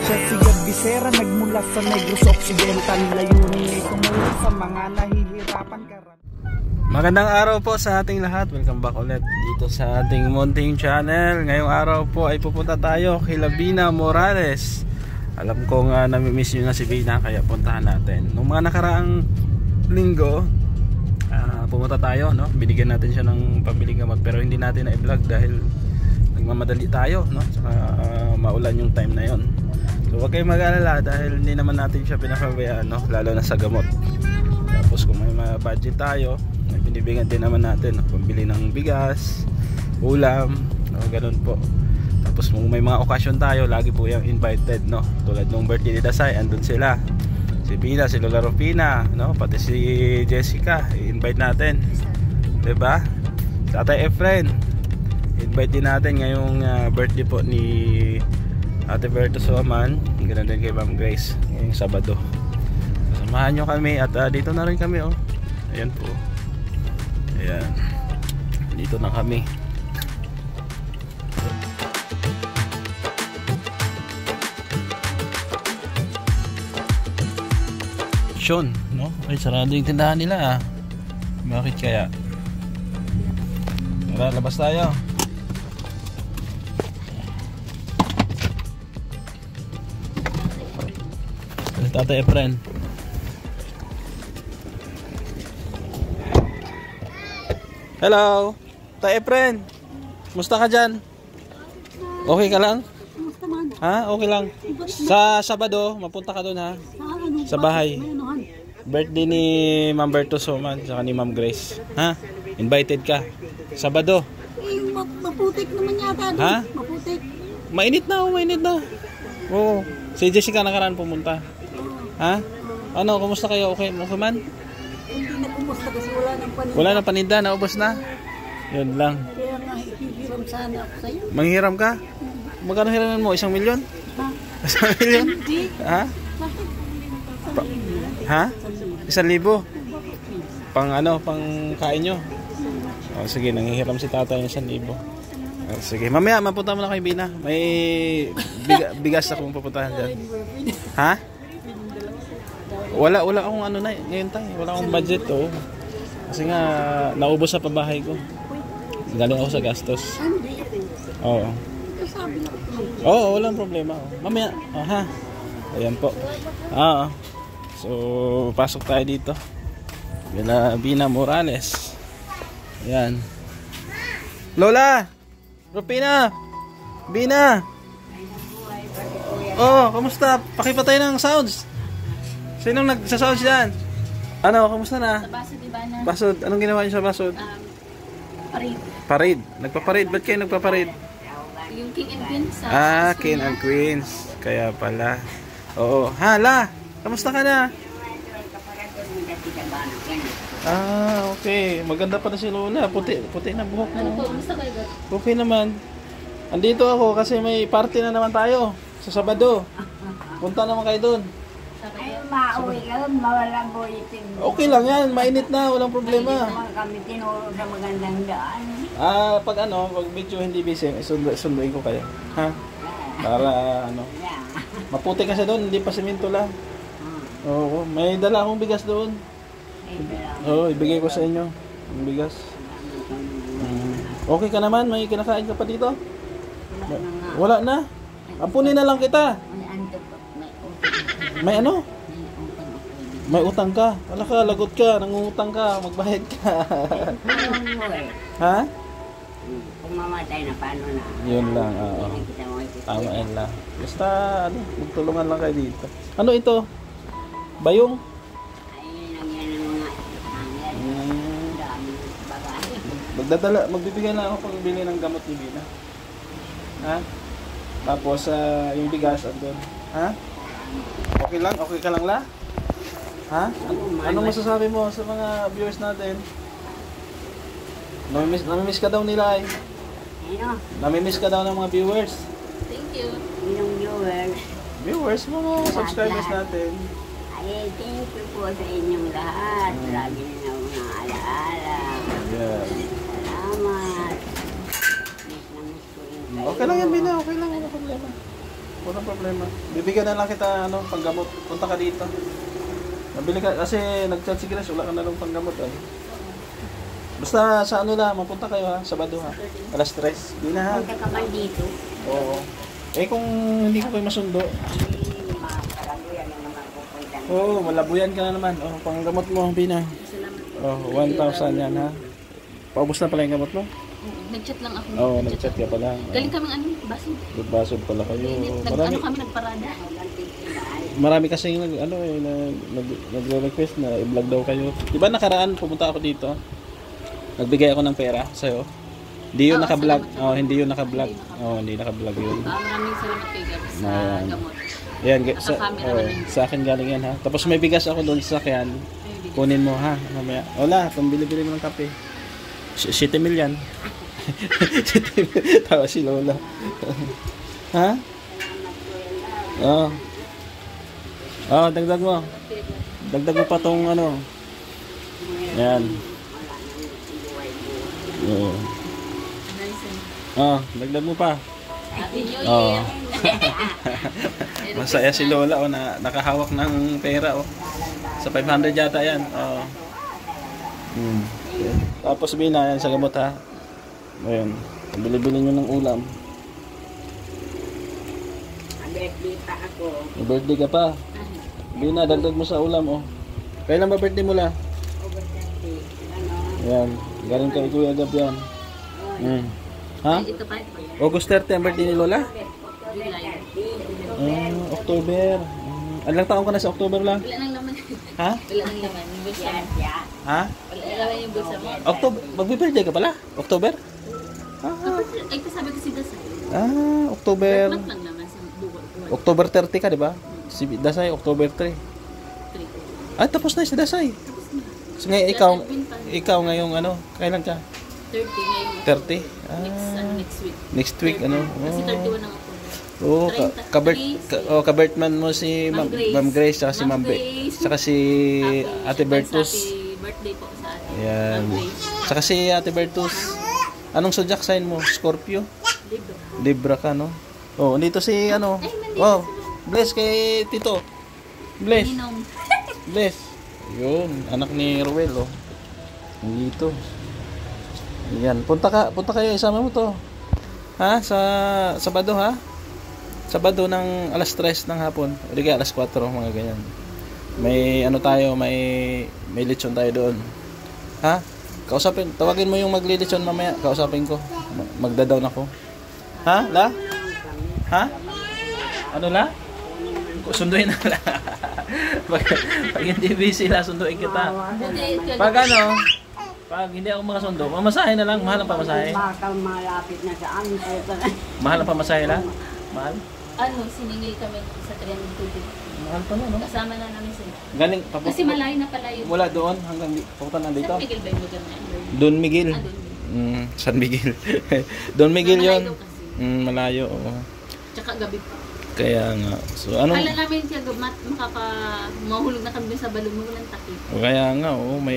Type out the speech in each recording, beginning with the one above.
Siya si Bisera, nagmula sa Negros Occidental. Layunin ay tumulong sa mga nahihirapan karamihan. Magandang araw po sa ating lahat. Welcome back ulit dito sa ating Munting Channel. Ngayong araw po ay pupunta tayo kay Bina Morales. Alam kong namimiss nyo na si Bina, kaya puntahan natin. Nung mga nakaraang linggo, pumunta tayo, no? Binigyan natin siya ng pambiling gamot, pero hindi natin na-vlog dahil nagmamadali tayo, no? Saka maulan yung time na yon. So huwag kayong mag-alala dahil hindi naman natin siya pinapabayaan, no? Lalo na sa gamot. Tapos kung may budget tayo, binibigyan din naman natin, no? Pambili ng bigas, ulam, no? Ganun po. Tapos kung may mga okasyon tayo, lagi po yung invited, no? Tulad nung birthday ni Dasay, andun sila. Si Bina, si Lola Rufina, no? Pati si Jessica, i-invite natin. 'Di ba? Tatay Efren, invite din natin ngayong birthday po ni Ate Berto Soman. Ganun din kay Ma'am Grace ngayong Sabado. Samahan nyo kami at dito na rin kami, oh. Ayan po. Ayan. Dito na kami. No? Ay, sarado yung tindahan nila, Bakit kaya? Tara, labas tayo. Tatay Efren. Hello, Tatay Efren. Musta ka dyan? Okay ka lang? Ha? Okay lang. Sa Sabado, mapunta ka doon, ha? Sa bahay. Birthday ni Ma'am Berto Soman saka ni Ma'am Grace. Ha? Invited ka. Sabado. Maputik naman yata. Ha? Maputik. Mainit na, mainit na. Oo. Si Jessica nakaraan pumunta. Ha? Ano, kumusta kayo? Okay mo man? Hindi na kumusta kasi wala nang paninda. Wala nang paninda, naubos na. Yun lang. Kaya nga, hihiram sana ako sa'yo. Manghiram ka? Magkano hiraman mo? 1 milyon? Ha? 1 milyon? Hindi. Ha? Ha? 1,000? Pang ano, pang kain nyo? Oh, sige, nanghihiram si tatay ng 1,000. Oh, sige, mamaya mapunta mo na kay Bina. May bigas akong pupuntahan dyan. Ha? Wala akong ano na ngayon tayo. Wala akong budget, oh. Kasi nga, naubos sa pabahay ko. Galing ako sa gastos. Oo. Oo, walang problema. Mamaya, ha? Ayan po. So, pasok tayo dito. Bina Morales. Ayan. Lola! Rufina! Bina! Oh, kamusta? Pakipatay ng sounds. Sinong nagsasounds dyan? Ano, kamusta na? Sa Basod, Ibana. Basod, anong ginawa niyo sa Basod? Parade. Parade. Nagpa-parade. Ba't kayo nagpa-parade? Yung King and Queens. King and Queens. Kaya pala. Oo. Hala! Kamusta ka na? Okay. Maganda pa na si Lola. Puti na buhok mo. Ano po? Kamusta kayo? Okay naman. Andito ako kasi may party na naman tayo sa Sabado. Punta naman kayo doon. Ay, mauwi ka, mawalang bulitin. Okay lang yan. Mainit na. Walang problema. Hindi naman kami tinuro sa magandang daan. Pag medyo hindi busy, sunduin ko kayo. Ha? Para Yeah. maputi kasi doon, hindi pa semento lang. Oo, may dala akong bigas doon. Oo, ibigay ko sa inyo yung bigas. Okay ka naman? May kinakain ka pa dito? Wala na? Ampunin na lang kita. May ano? May utang ka. Wala ka, lagot ka, nangungutang ka, magbayad ka. Ha? Kung mamatay na, paano na? Yun lang, oo. Tama yan lang. Basta, magtulungan lang kayo dito. Ano ito? Bayong? Ayun lang yan ang mga hangyan. Dami babae. Magbibigay na ako pag bili ng gamot ni Bina. Ha? Tapos, yung bigas andun. Ha? Okay lang? Okay ka lang la? Ha? Anong masasabi mo sa mga viewers natin? Namimiss ka daw nila, eh. Ano? Namimiss ka daw ng mga viewers. Thank you. Yung viewers. Viewers, mga subscribers natin. Ay, thank you po sa inyong lahat. Lagi na mga alaala. Yeah. Salamat. Miss na miss ko yung kayo. Okay lang yan, Bina. Okay lang. Wala problema. walang problema. Bibigyan na lang kita ano, panggamot. Punta ka dito. Mabili ka kasi nag-chat si Grace, wala ka na lang panggamot ay. Basta sa ano lang, mapunta kayo ha, Sabado ha. Alas 3. Di na ha. Punta ka man dito. Oo. Eh kung hindi ko kayo masundo, Makakarabuyan na naman pupunta. oo, malabuyan ka na naman. Oh, panggamot mo, Bina. Salamat. Oh, 1,000 yan ha. Paubos na pala yung gamot mo? Nag-chat lang ako. Oo, nag-chat ka pala. Galing kaming ano, baso. Basod pala kayo. Marami, Ano kami nagparada. marami kasi nagre-request na i-vlog daw kayo. Di ba nakaraan pumunta ako dito? Nagbigay ako ng pera sa'yo. Hindi yun Oo, naka-vlog. salamat. Oh, hindi yun naka-vlog. Oh, hindi naka-vlog yun. Maraming salamat kay Gab sa Ayan. gamot. Yan, Naka-camera na yun. sa akin galing yan ha. Tapos may bigas ako doon sa sakyan. Ay, bigyan. Kunin mo ha, mamaya. Wala, pambili-bili mo ng kape. 7 mil yan. 7 mil. Tawa si Lola. Ha? Oo. Oh, dagdag mo. Dagdag mo pa tong ano. Yan. Oo. Nice. Oh, dagdag mo pa. Happy New Oo. Year. Masaya si Lola oh, na nakahawak ng pera oh. Sa 500 yata yan. Oo. Tapos Bina yan sa gamot ha. Ayun. Bili-bili nyo ng ulam. Birthday pa ako. May birthday ka pa. Bina, dagdag mo sa ulam oh. Kailan ba birthday mo la? Over 30. Ano? Yan. Galing kay Kuya Gab yan. Ha? Ito pa. August 30 ang birthday ni Lola? July. October. Ilang taon ka na sa October lang? Wala nang laman. Ha? Wala nang laman. Yung bulsa mo. Ha? Wala nang laman yung bulsa mo. October. Magbe-birthday ka pala? October? Ay, kasabi ko si Dasay. October. Month lang naman sa buwan. October 30 ka, di ba? Si Dasay, October 3. Ay, tapos na si Dasay. So, ngayon, ikaw ngayong ano, kailan ka? 30 ngayon. 30? Next week. Next week, ano? Kasi 31 ang ako. Oo, kabirthman mo si Ma'am Grace. Ma'am Grace, saka si Ma'am Ma'am Grace. Saka si Ate Bertus. Happy birthday po sa atin. Yan. Ma'am Grace. Saka si Ate Bertus. Anong zodiac sign mo? Scorpio? Libro. Libra ka, no? Oh, dito si ano? Oh, bless kay Tito. Bless. Ninong. Bless. Yun, anak ni Ruel, oh. Dito. Yan, punta kayo, isama mo to. Ha? Sa Sabado, ha? Sabado ng alas 3 ng hapon. O di kaya alas 4, mga ganyan. May ano tayo, may lechon tayo doon. Ha? Tawagin mo yung magli-lechon mamaya. Kausapin ko. Magda-down ako. Ha? La? Ha? Ano la? Sunduin na la. pag hindi busy la, sunduin kita. Pag ano, pag hindi ako makasundo, mamasahe na lang. Mahal ang pamasahe. Baka malapit na sa amin. Mahal ang pamasahe la? Mahal? Ano, siningil kami sa 350. Mahal pa na, no? Kasama na namin sila. Galing, Kasi malayo na pala yun. mula doon hanggang papunta na dito. San Miguel ba yung lugar na yun? Don Miguel. Don San Miguel. Don Miguel Malayo yun. kasi. Malayo, oo. Tsaka gabi pa. Kaya nga. So, anong... Kala namin siya mahulog na kami sa balon mo walang takip. Kaya nga, oo. May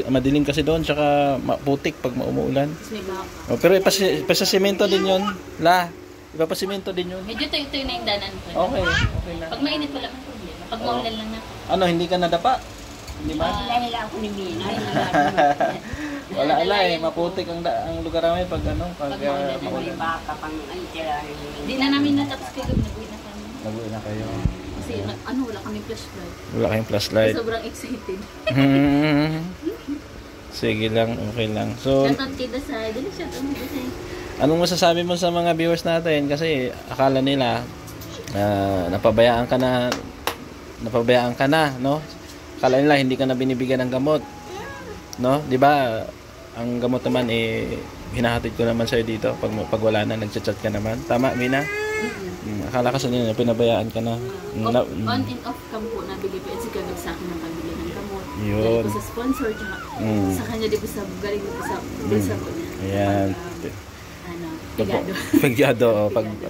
madilim kasi doon. Tsaka putik pag maumuulan. Tapos may baka. Oh, pero ipasasimento din yun. La, ipapasimento din yun. Medyo tuyo-tuyo na yung danan ko. Okay, okay na. Pag mainit wala kang problema. Pag maulan lang na. Ano, hindi ka nadapa? Hindi ba? Dahil ako ni Mina. Wala ala eh. Maputik ang lugar namin pag ano, pag Pag maulan. May baka pang ay tira. Hindi na namin natapos kayo. Nag-uwi na kami. Nag-uwi na kayo. Kasi wala kami flashlight. Wala kayong flashlight. Sobrang excited. Sige lang, okay lang. So, Shoutout kay Dasay. Dali shoutout kay Dasay. anong masasabi mo sa mga viewers natin? Kasi akala nila napabayaan ka na, no? Akala nila hindi ka na binibigyan ng gamot. No? 'Di ba? Ang gamot naman hinahatid ko naman sa dito pag wala na nagchat-chat ka naman. Tama, Mina? Akala kasi nila pinabayaan ka na. On and off kami po nabili po. Si Kagab sa akin ng pambili ng gamot. Yun. Galing ko sa sponsor. Tsaka sa kanya di ko sa galing ko sa bulsa ko niya. Ayan. Pigado. Pagyado,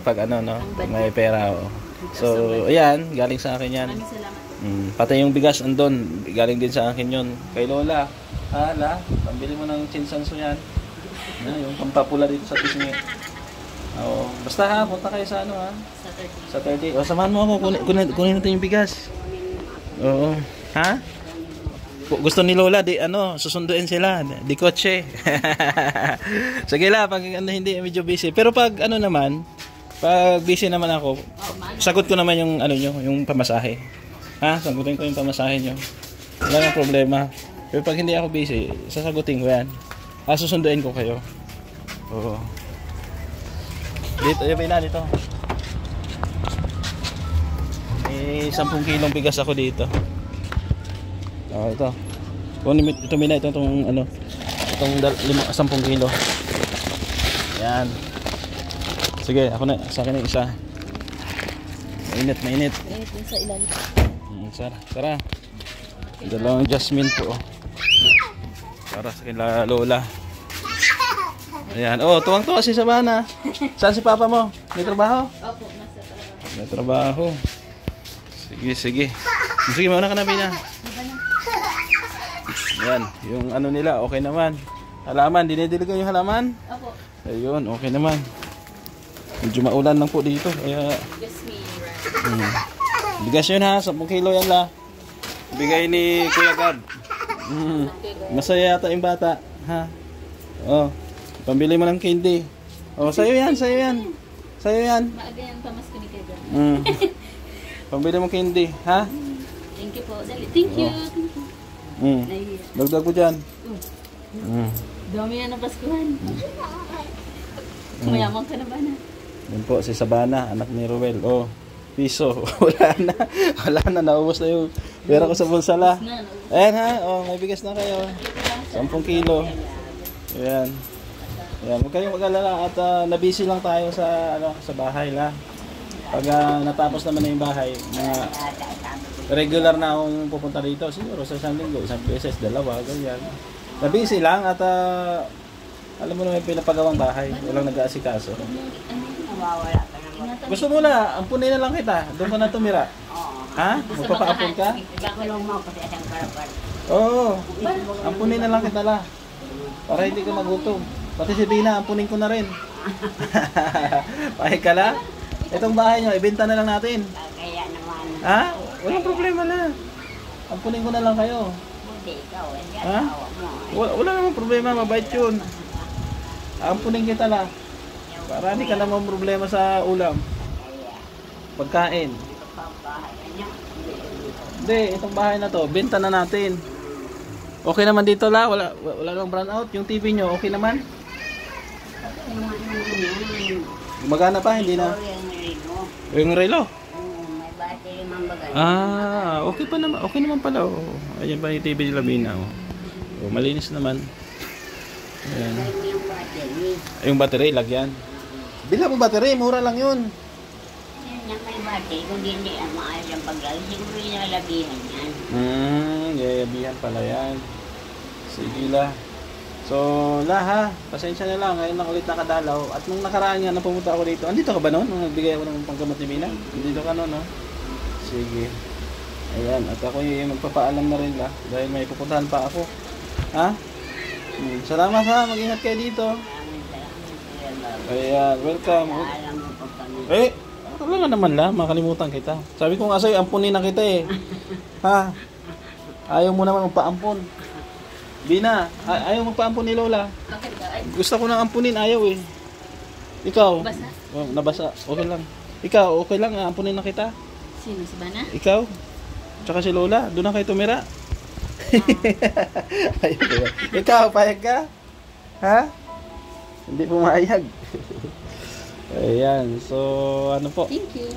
pag ano, no? Pag may pera, oh. So, ayan, galing sa akin yan. Maraming salamat po. Pati yung bigas andun, galing din sa akin yun. Kay Lola, La, pambili mo ng chinsanso yan. Yung pampapula dito sa pisngi. Oo. Basta ha, punta kayo sa ano ha? Sa 30. Sa 30. O, samahan mo ako. Kunin natin yung bigas. Oo. Ha? Gusto ni Lola, di ano, susunduin sila. Di kotse. Sige la, pag ano, hindi, medyo busy. Pero pag ano naman, pag busy naman ako, sagot ko naman yung ano nyo, yung pamasahe. Ha? Sagutin ko yung pamasahe nyo. Wala nang problema. Pero pag hindi ako busy, sasagutin ko yan. Susunduin ko kayo. Oo. Dito, yun na dito. May 10 kilong bigas ako dito. Ito. Ito mina, itong ano, itong 10 kilo. Yan. Sige, ako na, sa akin yung isa. Mainit. Mainit yung sa ilalim. Tara. Dalawang jasmine po. Para sa kila Lola. Ayan. Oh, tuwang-tuwa si Sabana. Saan si Papa mo? May trabaho? Opo, nasa trabaho. May trabaho. Sige. Sige, mauna ka na, Bina. Ayan, yung ano nila, okay naman. Halaman, dinidiligan yung halaman? Opo. Ayun, okay naman. Medyo maulan lang po dito. Kaya, Yes, me. Right. bigas yun ha, 10 kilo yan la. Bigay ni Kuya Gab. Masaya yata yung bata. Ha? Oh, pambili mo ng candy. Oh, sa'yo yan. Sa'yo yan. Maaga yan, pamas ko ni Kuya. Pambili mo candy, ha? Thank you po. Dali. Thank you. Nahiya. Dagdag ko dyan. Dami yan na Paskuhan. Mayaman ka na ba na? Yan po, si Sabana, anak ni Ruel. Oh, piso. Wala na, naubos na yung pera ko sa bulsala. Ayan ha, oh, may bigas na kayo. 10 kilo. Ayan. Ayan, huwag kayong mag-alala at nabisi lang tayo sa bahay la. Pag natapos naman na yung bahay, mga regular na akong pupunta dito. Siguro sa isang linggo, isang beses, dalawa, ganyan. Nabisi lang at alam mo na may pinapagawang bahay. Walang nag-aasikaso. Nawawala ka naman. Gusto mo na, ampunin na lang kita. Doon ka na tumira. Ha? Magpapa-ampun ka? Igakulong mo kasi isang karapal. Oo. Ampunin na lang kita la. Para hindi ka magutom. Pati si Bina, ampunin ko na rin. Pahig ka la? Itong bahay nyo, ibenta na lang natin. Kaya naman. Ha? Walang problema na. Ampunin ko na lang kayo. Buti ikaw. Hindi Ha? asawa mo. Wala namang problema, mabait yun. Ampunin kita la. Para hindi ka naman problema sa ulam. Pagkain. Hindi, itong bahay na to, benta na natin. Okay naman dito la, wala namang brown out. Yung TV nyo, okay naman? Gumagana pa, hindi na. Yung relo? May battery man bagay. Okay pa naman, okay naman pala. Oh. Ayan pa yung TV nila Bina. Oh, malinis naman. Ayan. Yung battery. Yung battery, lagyan. Bila mo battery, mura lang yun. Yan yung may battery. Kung hindi maayos ang paglagay, siguro yung nalabihan yan. Yayabihan pala yan. Sige la. So, la ha, pasensya na lang. Ngayon lang ulit nakadalaw. At nung nakaraan nga na pumunta ako dito. Andito ka ba noon? Nung nagbigay ako ng panggamot ni Bina? Andito ka noon, no? Sige. Ayan, at ako yung magpapaalam na rin la. Dahil may pupuntahan pa ako. Ha? Salamat ha, mag-ingat kayo dito. Ayan, welcome. Alam mo pag kami. Wala nga naman la, makalimutan kita. Sabi ko nga sa'yo, ampunin na kita eh. Ha? Ayaw mo naman magpaampun. Bina, ayaw magpaampun ni Lola. Bakit ba? Ay, Gusto ko nang ampunin, ayaw eh. Ikaw? basa? Oh, nabasa, okay lang. Ikaw, okay lang, ampunin na kita. Sino? Si Bana? Ikaw? Tsaka si Lola, doon na kayo tumira. Ayaw ko ba? Ikaw, payag ka? Ha? Hindi pumayag. Ayan, so ano po? Thank you.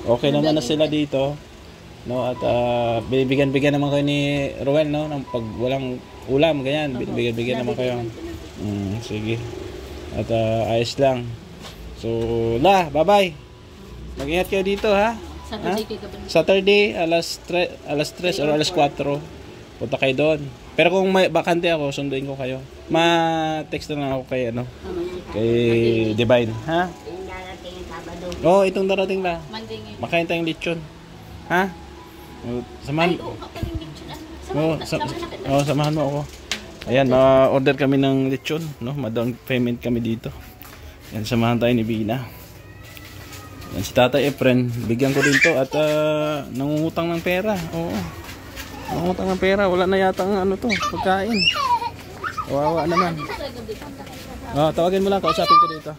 Okay naman na sila dito. No, at bibigyan naman kayo ni Ruel, no, ng pag walang ulam ganyan, bibigyan naman kayo. Sige. At ayos lang. So, bye-bye. Mag-ingat kayo dito, ha? Saturday kayo ka ba? Saturday alas 3 or alas 4. Punta kayo doon. Pero kung may bakante ako, sunduin ko kayo. Ma-text na lang ako kay kay Divine, ha? Yung darating yung Sabado. Oh, itong darating na. Monday ngayon. Makain tayong lechon. Ha? Samahan. Ay, oo, kapaling lechon. Samahan mo ako. Ayan, ma-order kami ng lechon, no? Ma-down payment kami dito. Yan, samahan tayo ni Bina. Yan, si Tatay Efren, bigyan ko din to at nangungutang ng pera. Oo. Nangungutang ng pera, wala na yata ang ano to, pagkain. Kawawa naman. Tawagin mo lang, kausapin ko dito.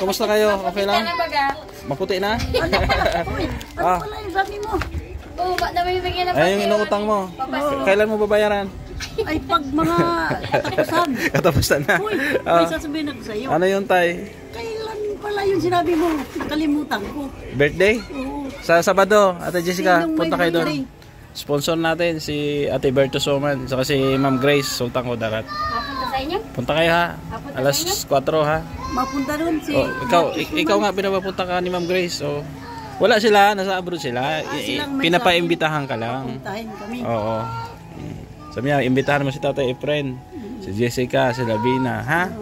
Kumusta kayo? Okay lang? Maputi na? Wala yung sabi mo. Oo, ba't naman yung bigyan ng Ay, yung inuutang mo. Kailan mo babayaran? Ay, pag mga katapusan. Katapusan na. Uy, may sasabihin ako sa'yo. Ano yun, Tay? Kailan pala yung sinabi mo? Nakalimutan ko. Birthday? Oo. Sa Sabado, Ate Jessica, Sinong may punta kayo doon. birthday? Sponsor natin si Ate Berto Soman, saka si Ma'am Grace Sultan Kudarat. Mapunta sa inyo? Punta kayo ha. Alas 4 ha. Mapunta doon si... Ikaw nga pinapapunta ka ni Ma'am Grace. So, wala sila, nasa abroad sila. silang may Pinapaimbitahan ka lang. Puntahin kami. Oo. Sabi niya, imbitahan mo si Tatay Efren, si Jessica, si Lavina, ha?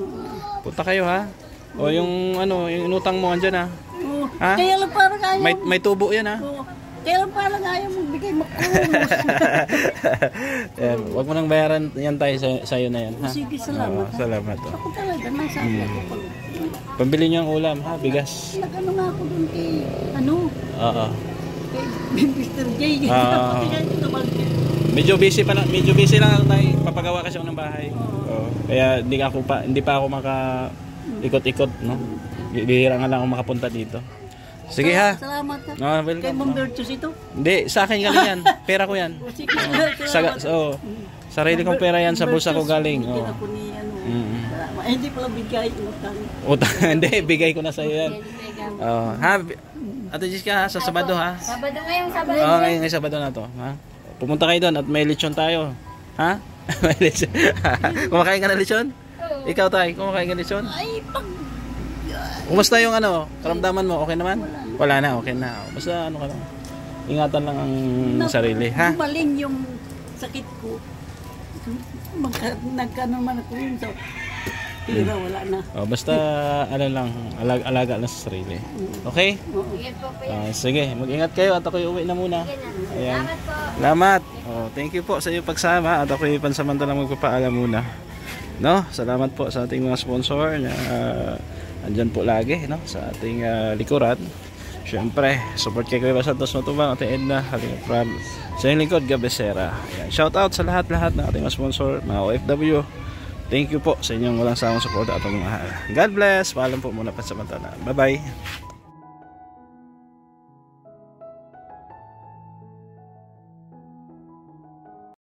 Punta kayo ha. O yung ano, yung inutang mo andyan ha. Oo. Ha? Kaya lang parang ayaw. May tubo yan ha. Oo. Kaya lang parang ayaw magbigay Yan, wag mo nang bayaran yan tayo sa'yo na yan ha. Sige, salamat. Oo, salamat. Oh. Ako talaga, nasabi ako pag... Pambili niyo ang ulam ha, bigas. Nag-ano nga ako doon kay... Ano? Oo. Kay Mr. J. Medyo busy lang ako tayo. Papagawa kasi ako ng bahay. Oo. Kaya hindi pa ako ikot-ikot, no. Bihira nga lang ako makapunta dito. Sige ha. Salamat ka. Welcome. Kay Ma'am Virtus ito. Hindi, sa akin galing yan. Pera ko yan. Sige, salamat. Sarili kong pera yan sa bulsa ko galing. Bigyan ako ni ano. Hindi pala bigay utang. Hindi, bigay ko na sa iyo yan. Ha, Ate Jessica ha, sa Sabado ha. Sabado ngayong Sabado. Ngayong Sabado na to, ha. Pumunta kayo doon at may lechon tayo. Ha? May lechon. Kumakain ka ng lechon? Oo. Ikaw tayo, kumakain ka ng lechon? Ay, pag... Kumusta yung ano, karamdaman mo? Okay naman? Wala na, okay na. Basta ano ka lang. Ingatan lang ang sarili, ha? Gumaling yung sakit ko. Nagkano man ako yun. So, pira, wala na. Basta ano lang, alaga lang sa sarili. Okay? Ingat po po. Sige, mag-ingat kayo at ako'y uwi na muna. Ayan. Salamat po. Salamat. Thank you po sa iyong pagsama at ako'y pansamantalang magpapaalam muna. No? Salamat po sa ating mga sponsor na andyan po lagi, no? Sa ating likuran. Siyempre, support kay Kuya Santos Matubang, Ate Edna, Halinga Prab, sa inyong lingkod, Gabesera. Shout out sa lahat-lahat ng ating mga sponsor, mga OFW. Thank you po sa inyong walang sawang support at pagmamahal. God bless. Paalam po muna pansamantala. Bye-bye.